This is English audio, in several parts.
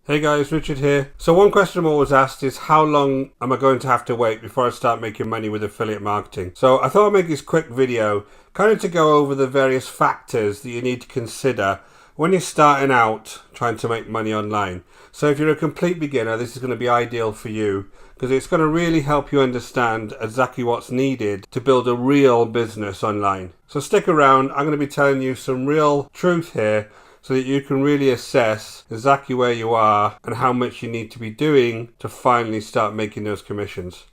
Hey guys, Richard here. So one question I'm always asked is how long am I going to have to wait before I start making money with affiliate marketing? So I thought I'd make this quick video kind of to go over the various factors that you need to consider when you're starting out trying to make money online. So if you're a complete beginner, this is going to be ideal for you because it's going to really help you understand exactly what's needed to build a real business online. So stick around, I'm going to be telling you some real truth here so that you can really assess exactly where you are and how much you need to be doing to finally start making those commissions.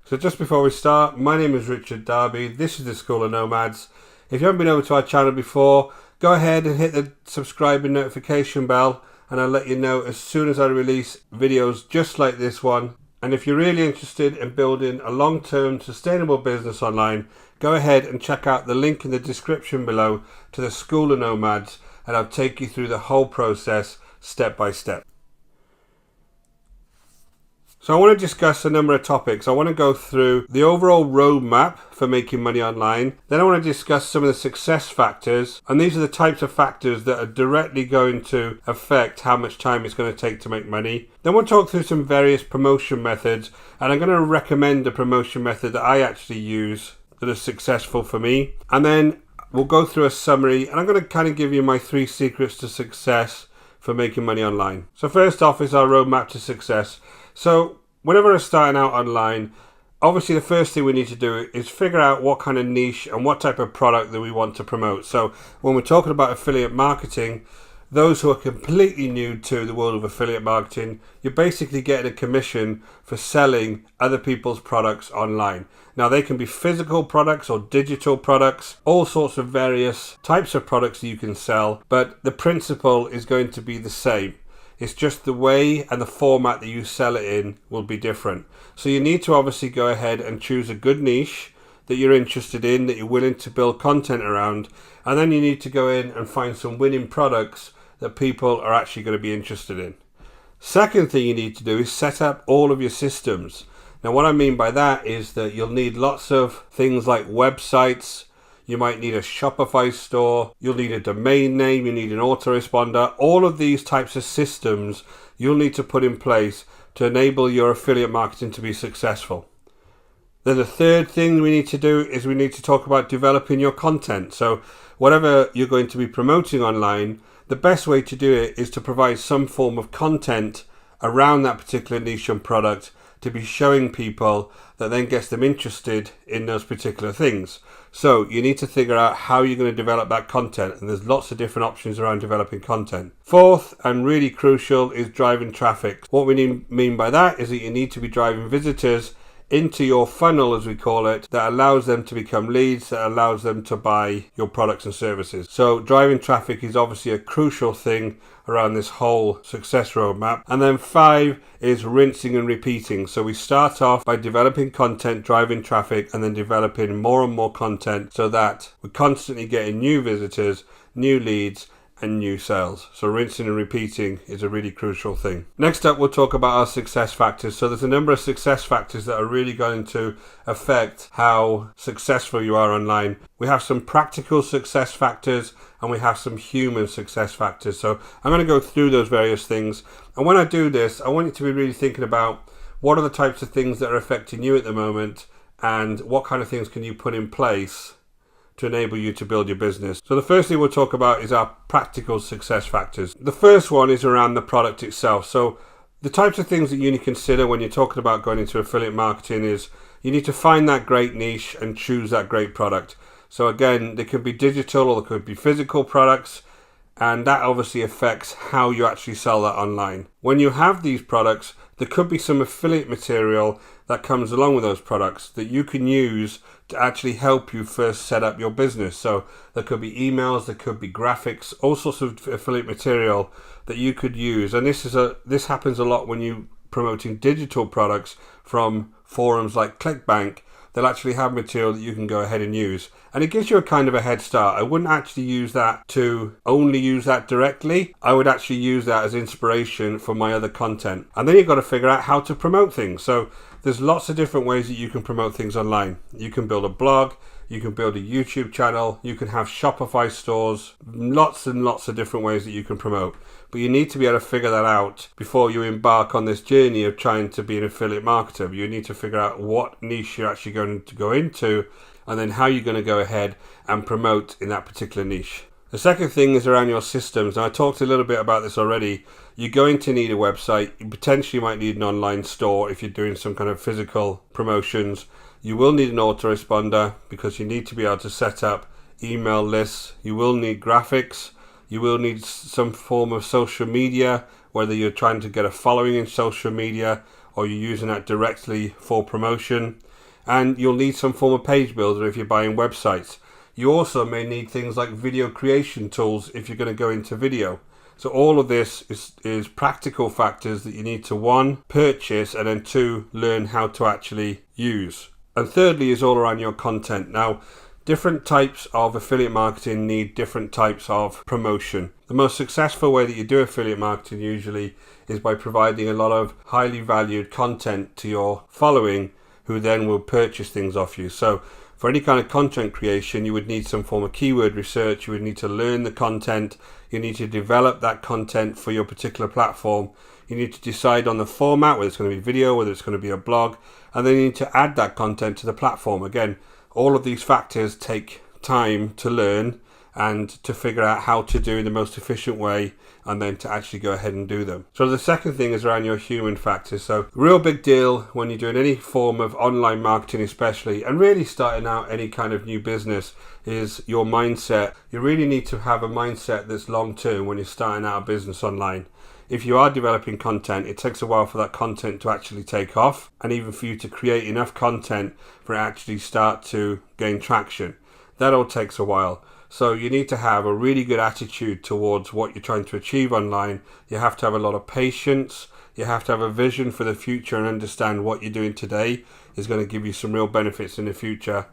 So just before we start, my name is Richard Darby. This is the School of Nomads. If you haven't been over to our channel before, go ahead and hit the subscribe and notification bell, and I'll let you know as soon as I release videos just like this one. And if you're really interested in building a long-term sustainable business online, go ahead and check out the link in the description below to the School of Nomads, and I'll take you through the whole process step by step. So I want to discuss a number of topics. I want to go through the overall roadmap for making money online. Then I want to discuss some of the success factors, and these are the types of factors that are directly going to affect how much time it's going to take to make money. Then we'll talk through some various promotion methods, and I'm going to recommend a promotion method that I actually use that is successful for me. And then we'll go through a summary, and I'm going to kind of give you my 3 secrets to success for making money online. So first off is our roadmap to success. So whenever we're starting out online, obviously the first thing we need to do is figure out what kind of niche and what type of product that we want to promote. So when we're talking about affiliate marketing, those who are completely new to the world of affiliate marketing, you're basically getting a commission for selling other people's products online. Now they can be physical products or digital products, all sorts of various types of products that you can sell, but the principle is going to be the same. It's just the way and the format that you sell it in will be different. So you need to obviously go ahead and choose a good niche that you're interested in, that you're willing to build content around, and then you need to go in and find some winning products that people are actually going to be interested in. Second thing you need to do is set up all of your systems. Now what I mean by that is that you'll need lots of things like websites, you might need a Shopify store, you'll need a domain name, you need an autoresponder. All of these types of systems you'll need to put in place to enable your affiliate marketing to be successful. Then the third thing we need to do is we need to talk about developing your content. So whatever you're going to be promoting online, the best way to do it is to provide some form of content around that particular niche and product to be showing people that then gets them interested in those particular things. So you need to figure out how you're going to develop that content, and there's lots of different options around developing content. Fourth, and really crucial, is driving traffic. What we mean by that is that you need to be driving visitors into your funnel, as we call it, that allows them to become leads, that allows them to buy your products and services. So driving traffic is obviously a crucial thing around this whole success roadmap. And then 5 is rinsing and repeating. So we start off by developing content, driving traffic, and then developing more and more content so that we're constantly getting new visitors, new leads, and new sales. So rinsing and repeating is a really crucial thing. Next up, we'll talk about our success factors. So there's a number of success factors that are really going to affect how successful you are online. We have some practical success factors and we have some human success factors. So I'm going to go through those various things. And when I do this, I want you to be really thinking about what are the types of things that are affecting you at the moment and what kind of things can you put in place to enable you to build your business. So the first thing we'll talk about is our practical success factors. The first one is around the product itself. So the types of things that you need to consider when you're talking about going into affiliate marketing is you need to find that great niche and choose that great product. So again, they could be digital or they could be physical products, and that obviously affects how you actually sell that online. When you have these products, there could be some affiliate material that comes along with those products that you can use to actually help you first set up your business. So there could be emails, there could be graphics, all sorts of affiliate material that you could use. And this happens a lot when you're promoting digital products from forums like ClickBank. They'll actually have material that you can go ahead and use. And it gives you a kind of a head start. I wouldn't actually use that to only use that directly. I would actually use that as inspiration for my other content. And then you've got to figure out how to promote things. So there's lots of different ways that you can promote things online. You can build a blog, you can build a YouTube channel, you can have Shopify stores, lots and lots of different ways that you can promote. But you need to be able to figure that out before you embark on this journey of trying to be an affiliate marketer. You need to figure out what niche you're actually going to go into, and then how you're going to go ahead and promote in that particular niche. The second thing is around your systems. Now, I talked a little bit about this already. You're going to need a website. You potentially might need an online store if you're doing some kind of physical promotions. You will need an autoresponder because you need to be able to set up email lists. You will need graphics. You will need some form of social media, whether you're trying to get a following in social media or you're using that directly for promotion. And you'll need some form of page builder if you're buying websites. You also may need things like video creation tools if you're going to go into video. So all of this is practical factors that you need to, one, purchase, and then two, learn how to actually use. And thirdly is all around your content. Now, different types of affiliate marketing need different types of promotion. The most successful way that you do affiliate marketing usually is by providing a lot of highly valued content to your following, who then will purchase things off you. So for any kind of content creation, you would need some form of keyword research. You would need to learn the content. You need to develop that content for your particular platform. You need to decide on the format, whether it's going to be video, whether it's going to be a blog, and then you need to add that content to the platform. Again, all of these factors take time to learn and to figure out how to do in the most efficient way, and then to actually go ahead and do them. So the second thing is around your human factors. So real big deal when you're doing any form of online marketing especially, and really starting out any kind of new business, is your mindset. You really need to have a mindset that's long term when you're starting out a business online. If you are developing content, it takes a while for that content to actually take off, and even for you to create enough content for it actually start to gain traction. That all takes a while. So you need to have a really good attitude towards what you're trying to achieve online. You have to have a lot of patience. You have to have a vision for the future and understand what you're doing today is going to give you some real benefits in the future.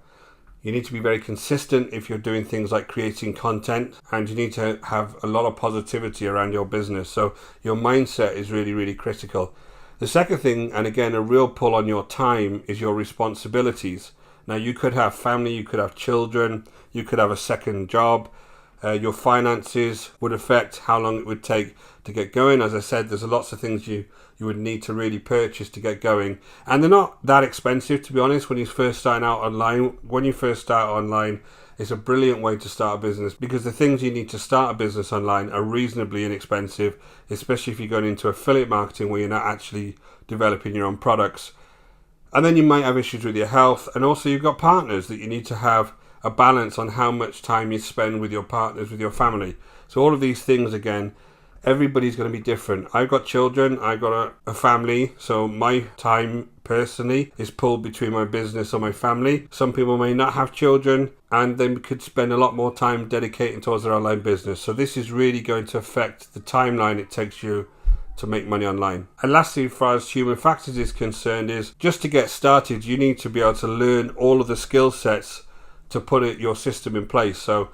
You need to be very consistent if you're doing things like creating content, and you need to have a lot of positivity around your business. So your mindset is really, really critical. The second thing, and again, a real pull on your time, is your responsibilities. Now, you could have family, you could have children, you could have a second job. Your finances would affect how long it would take to get going. As I said, there's lots of things you would need to really purchase to get going. And they're not that expensive, to be honest, when you're first starting out online. When you first start online, it's a brilliant way to start a business, because the things you need to start a business online are reasonably inexpensive, especially if you're going into affiliate marketing where you're not actually developing your own products. And then you might have issues with your health, and also you've got partners that you need to have a balance on how much time you spend with your partners, with your family. So all of these things, again, everybody's going to be different. I've got children, I've got a family, so my time personally is pulled between my business or my family. Some people may not have children, and they could spend a lot more time dedicating towards their online business. So this is really going to affect the timeline it takes you to make money online. And lastly, as far as human factors is concerned, is just to get started, you need to be able to learn all of the skill sets to put your system in place. So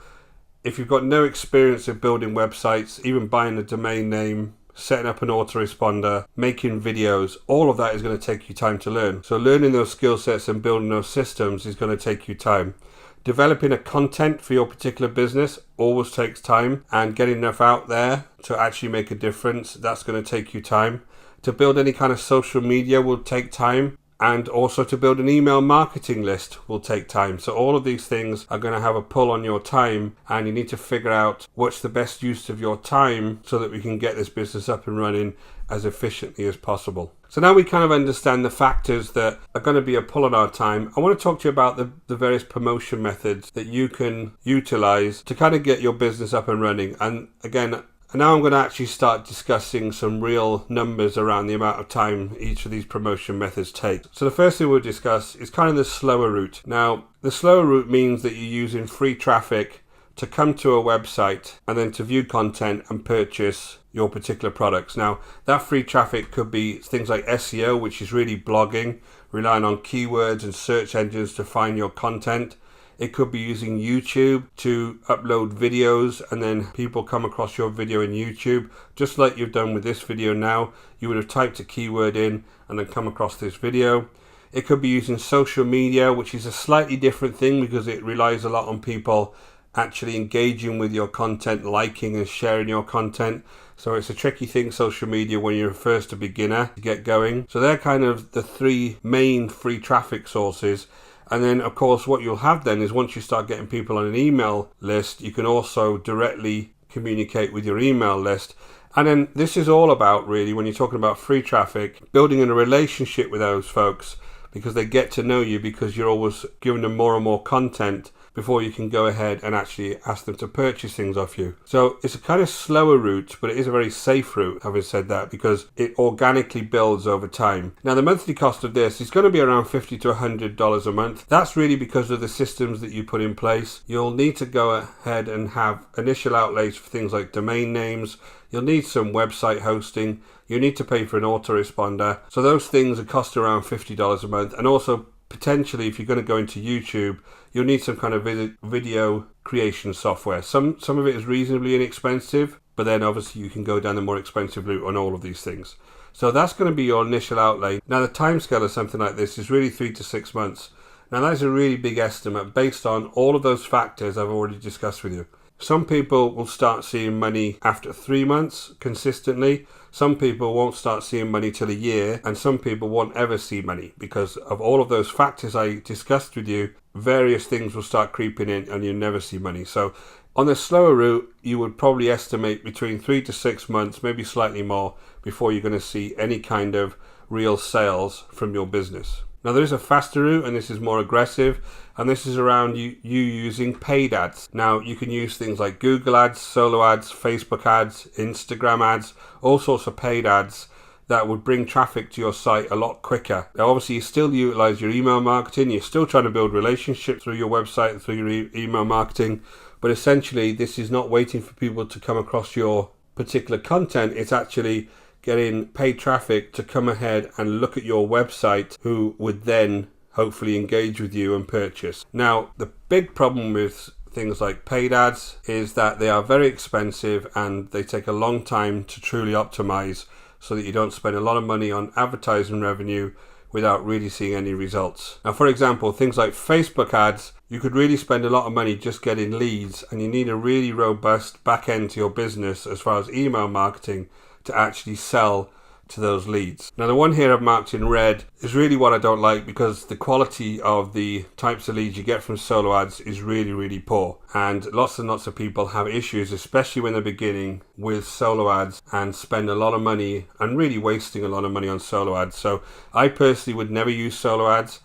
if you've got no experience of building websites, even buying a domain name, setting up an autoresponder, making videos, all of that is going to take you time to learn. So learning those skill sets and building those systems is going to take you time. Developing a content for your particular business always takes time, and getting enough out there to actually make a difference, that's going to take you time. To build any kind of social media will take time, and also to build an email marketing list will take time. So all of these things are going to have a pull on your time, and you need to figure out what's the best use of your time so that we can get this business up and running as efficiently as possible. So now we kind of understand the factors that are going to be a pull on our time. I want to talk to you about the various promotion methods that you can utilize to kind of get your business up and running. And again, now I'm going to actually start discussing some real numbers around the amount of time each of these promotion methods take. So the first thing we'll discuss is kind of the slower route. Now, the slower route means that you're using free traffic to come to a website and then to view content and purchase your particular products. Now, that free traffic could be things like SEO, which is really blogging, relying on keywords and search engines to find your content. It could be using YouTube to upload videos, and then people come across your video in YouTube, just like you've done with this video now. You would have typed a keyword in and then come across this video. It could be using social media, which is a slightly different thing because it relies a lot on people actually engaging with your content, liking and sharing your content. So it's a tricky thing, social media, when you're first a beginner to get going. So they're kind of the three main free traffic sources. And then, of course, what you'll have then is once you start getting people on an email list, you can also directly communicate with your email list. And then this is all about, really, when you're talking about free traffic, building a relationship with those folks because they get to know you because you're always giving them more and more content before you can go ahead and actually ask them to purchase things off you. So it's a kind of slower route, but it is a very safe route, having said that, because it organically builds over time. Now, the monthly cost of this is going to be around $50 to $100 a month. That's really because of the systems that you put in place. You'll need to go ahead and have initial outlays for things like domain names. You'll need some website hosting. You need to pay for an autoresponder. So those things are cost around $50 a month. And also, potentially, if you're going to go into YouTube, you'll need some kind of video creation software. Some of it is reasonably inexpensive, but then obviously you can go down the more expensive route on all of these things. So that's going to be your initial outlay. Now, the timescale of something like this is really 3 to 6 months. Now, that's a really big estimate based on all of those factors I've already discussed with you. Some people will start seeing money after 3 months consistently. Some people won't start seeing money till a year, and some people won't ever see money because of all of those factors I discussed with you. Various things will start creeping in and you never see money. So on the slower route, you would probably estimate between 3 to 6 months, maybe slightly more, before you're going to see any kind of real sales from your business. Now, there is a faster route, and this is more aggressive, and this is around you using paid ads. Now, you can use things like Google ads, solo ads, Facebook ads, Instagram ads, all sorts of paid ads that would bring traffic to your site a lot quicker. Now, obviously, you still utilize your email marketing. You're still trying to build relationships through your website and through your email marketing, but essentially, this is not waiting for people to come across your particular content. It's actually getting paid traffic to come ahead and look at your website, who would then hopefully engage with you and purchase. Now, the big problem with things like paid ads is that they are very expensive and they take a long time to truly optimize so that you don't spend a lot of money on advertising revenue without really seeing any results. Now, for example, things like Facebook ads, you could really spend a lot of money just getting leads, and you need a really robust back end to your business as far as email marketing to actually sell to those leads. Now, the one here I've marked in red is really what I don't like because the quality of the types of leads you get from solo ads is really, really poor. And lots of people have issues, especially when they're beginning with solo ads, and spend a lot of money and really wasting a lot of money on solo ads. So I personally would never use solo ads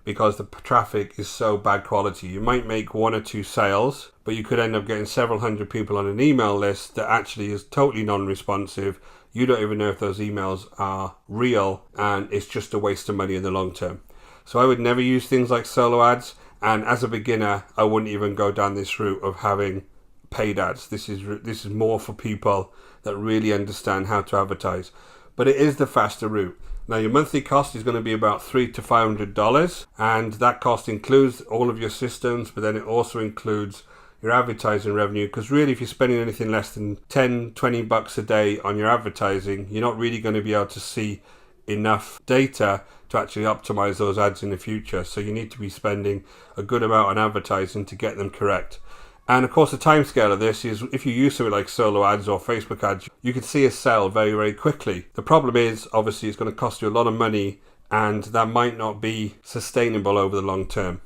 because the traffic is so bad quality. You might make 1 or 2 sales, but you could end up getting several hundred people on an email list that actually is totally non-responsive. You don't even know if those emails are real, and it's just a waste of money in the long term. So I would never use things like solo ads, and as a beginner, I wouldn't even go down this route of having paid ads. This is more for people that really understand how to advertise. But it is the faster route. Now, your monthly cost is going to be about $300 to $500, and that cost includes all of your systems, but then it also includes your advertising revenue, because really, if you're spending anything less than $10-20 a day on your advertising, you're not really going to be able to see enough data to actually optimize those ads in the future. So you need to be spending a good amount on advertising to get them correct. And of course, the time scale of this is if you use something like solo ads or Facebook ads, you can see a sell very, very quickly. The problem is, obviously, it's going to cost you a lot of money, and that might not be sustainable over the long term.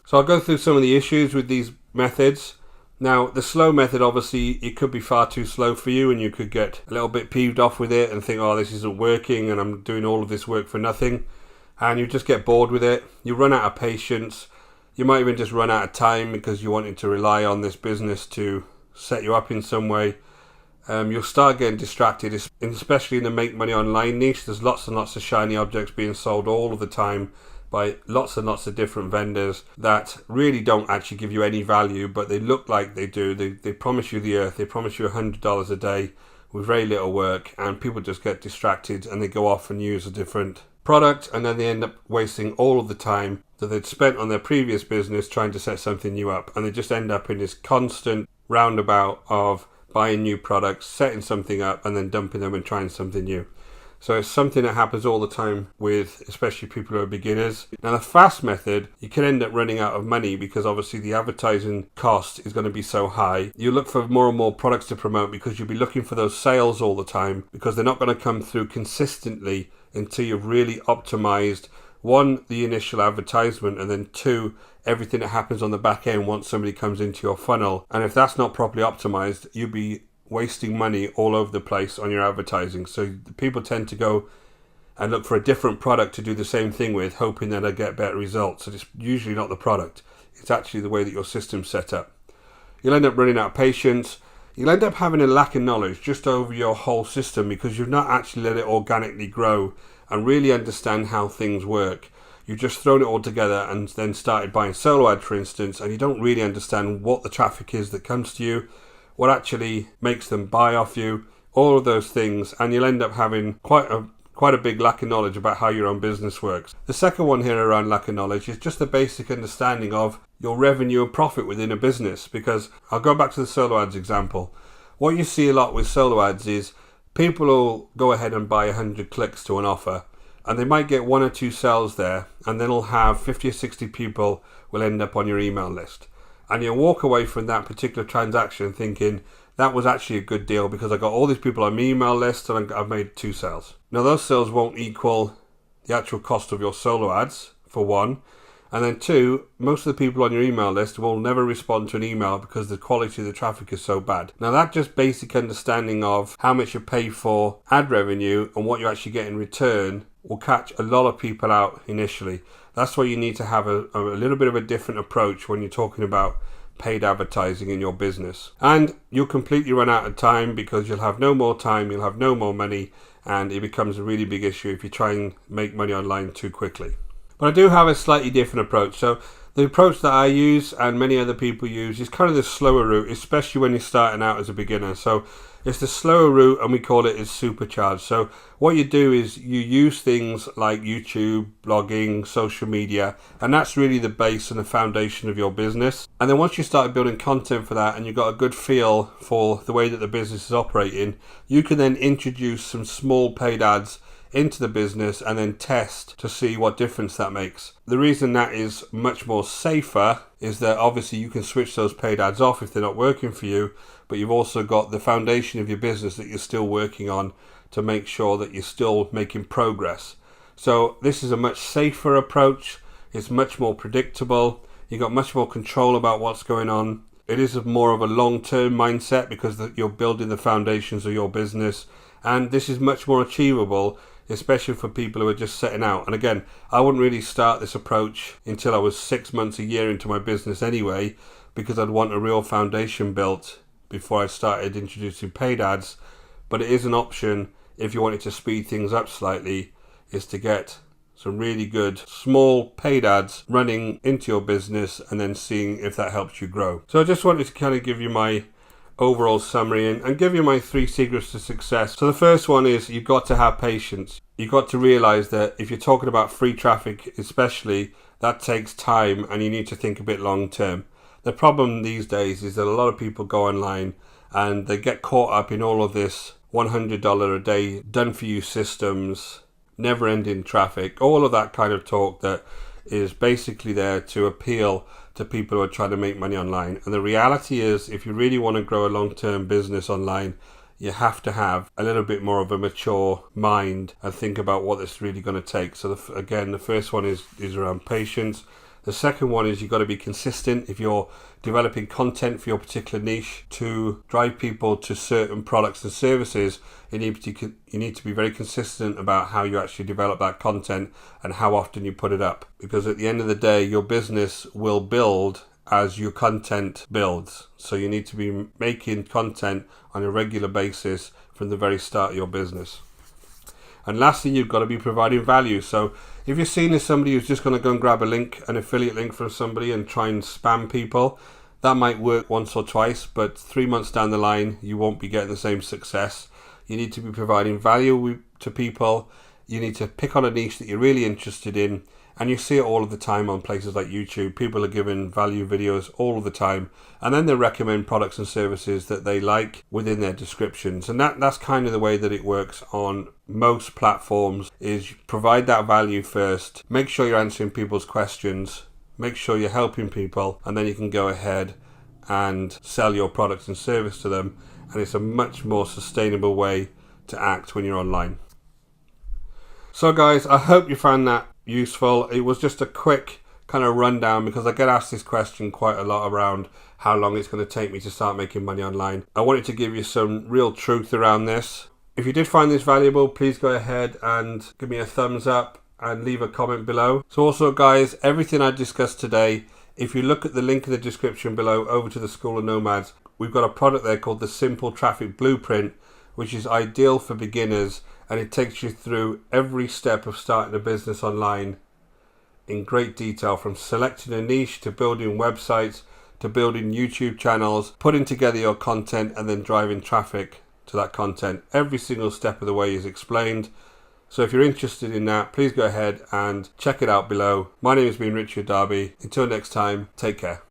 So I'll go through some of the issues with these methods. Now, the slow method, obviously, it could be far too slow for you, and you could get a little bit peeved off with it and think, oh, this isn't working and I'm doing all of this work for nothing. And you just get bored with it. You run out of patience. You might even just run out of time because you wanted to rely on this business to set you up in some way. You'll start getting distracted, especially in the make money online niche. There's lots and lots of shiny objects being sold all of the time by lots and lots of different vendors that really don't actually give you any value, but they look like they do. They promise you the earth. They promise you $100 a day with very little work, and people just get distracted and they go off and use a different product, and then they end up wasting all of the time that they'd spent on their previous business trying to set something new up, and they just end up in this constant roundabout of buying new products, setting something up, and then dumping them and trying something new. So it's something that happens all the time with especially people who are beginners. Now the fast method, you can end up running out of money because obviously the advertising cost is going to be so high. You look for more and more products to promote because you'll be looking for those sales all the time, because they're not going to come through consistently until you've really optimized, one, the initial advertisement, and then two, everything that happens on the back end once somebody comes into your funnel. And if that's not properly optimized, you'll be wasting money all over the place on your advertising. So people tend to go and look for a different product to do the same thing with, hoping that they'll get better results. So it's usually not the product, it's actually the way that your system's set up. You'll end up running out of patience. You'll end up having a lack of knowledge just over your whole system because you've not actually let it organically grow and really understand how things work. You've just thrown it all together and then started buying solo ads, for instance, and you don't really understand what the traffic is that comes to you, what actually makes them buy off you, all of those things, and you'll end up having quite a big lack of knowledge about how your own business works. The second one here around lack of knowledge is just the basic understanding of your revenue and profit within a business, because I'll go back to the solo ads example. What you see a lot with solo ads is people will go ahead and buy 100 clicks to an offer, and they might get 1 or 2 sales there, and then they'll have 50 or 60 people will end up on your email list. And you'll walk away from that particular transaction thinking, that was actually a good deal because I got all these people on my email list and I've made 2 sales. Now those sales won't equal the actual cost of your solo ads, for one. And then 2, most of the people on your email list will never respond to an email because the quality of the traffic is so bad. Now that just basic understanding of how much you pay for ad revenue and what you actually get in return will catch a lot of people out initially. That's why you need to have a little bit of a different approach when you're talking about paid advertising in your business. And you'll completely run out of time because you'll have no more time, you'll have no more money, and it becomes a really big issue if you try and make money online too quickly. But I do have a slightly different approach. So the approach that I use and many other people use is kind of the slower route, especially when you're starting out as a beginner. So it's the slower route, and we call it is supercharged. So what you do is you use things like YouTube, blogging, social media, and that's really the base and the foundation of your business. And then once you start building content for that and you've got a good feel for the way that the business is operating, you can then introduce some small paid ads into the business and then test to see what difference that makes. The reason that is much more safer is that obviously you can switch those paid ads off if they're not working for you, but you've also got the foundation of your business that you're still working on to make sure that you're still making progress. So this is a much safer approach. It's much more predictable. You've got much more control about what's going on. It is more of a long-term mindset because you're building the foundations of your business, and this is much more achievable, especially for people who are just setting out. And again, I wouldn't really start this approach until I was 6 months, a year into my business anyway, because I'd want a real foundation built before I started introducing paid ads. But it is an option if you wanted to speed things up slightly, is to get some really good small paid ads running into your business and then seeing if that helps you grow. So I just wanted to kind of give you my overall summary and give you my 3 secrets to success. So the first one is you've got to have patience. You've got to realize that if you're talking about free traffic especially, that takes time and you need to think a bit long term. The problem these days is that a lot of people go online and they get caught up in all of this $100 a day done for you systems, never ending traffic, all of that kind of talk that is basically there to appeal to people who are trying to make money online. And the reality is, if you really want to grow a long-term business online, you have to have a little bit more of a mature mind and think about what it's really going to take. So again, the first one is around patience. The second one is you've got to be consistent. If you're developing content for your particular niche to drive people to certain products and services, you need to be very consistent about how you actually develop that content and how often you put it up. Because at the end of the day, your business will build as your content builds. So you need to be making content on a regular basis from the very start of your business. And lastly, you've got to be providing value. So if you're seen as somebody who's just going to go and grab a link, an affiliate link from somebody and try and spam people, that might work once or twice, but 3 months down the line, you won't be getting the same success. You need to be providing value to people. You need to pick on a niche that you're really interested in And you see it all of the time on places like YouTube. People are giving value videos all of the time, and then they recommend products and services that they like within their descriptions. And that's kind of the way that it works on most platforms, is provide that value first, make sure you're answering people's questions, make sure you're helping people, and then you can go ahead and sell your products and service to them. And it's a much more sustainable way to act when you're online. So guys, I hope you found that useful. It was just a quick kind of rundown because I get asked this question quite a lot around how long it's going to take me to start making money online. I wanted to give you some real truth around this. If you did find this valuable, please go ahead and give me a thumbs up and leave a comment below. So also guys, everything I discussed today, if you look at the link in the description below over to the School of Nomads, we've got a product there called the Simple Traffic Blueprint, which is ideal for beginners, and it takes you through every step of starting a business online in great detail, from selecting a niche to building websites to building YouTube channels, putting together your content and then driving traffic to that content. Every single step of the way is explained. So if you're interested in that, please go ahead and check it out below. My name has been Richard Darby. Until next time, take care.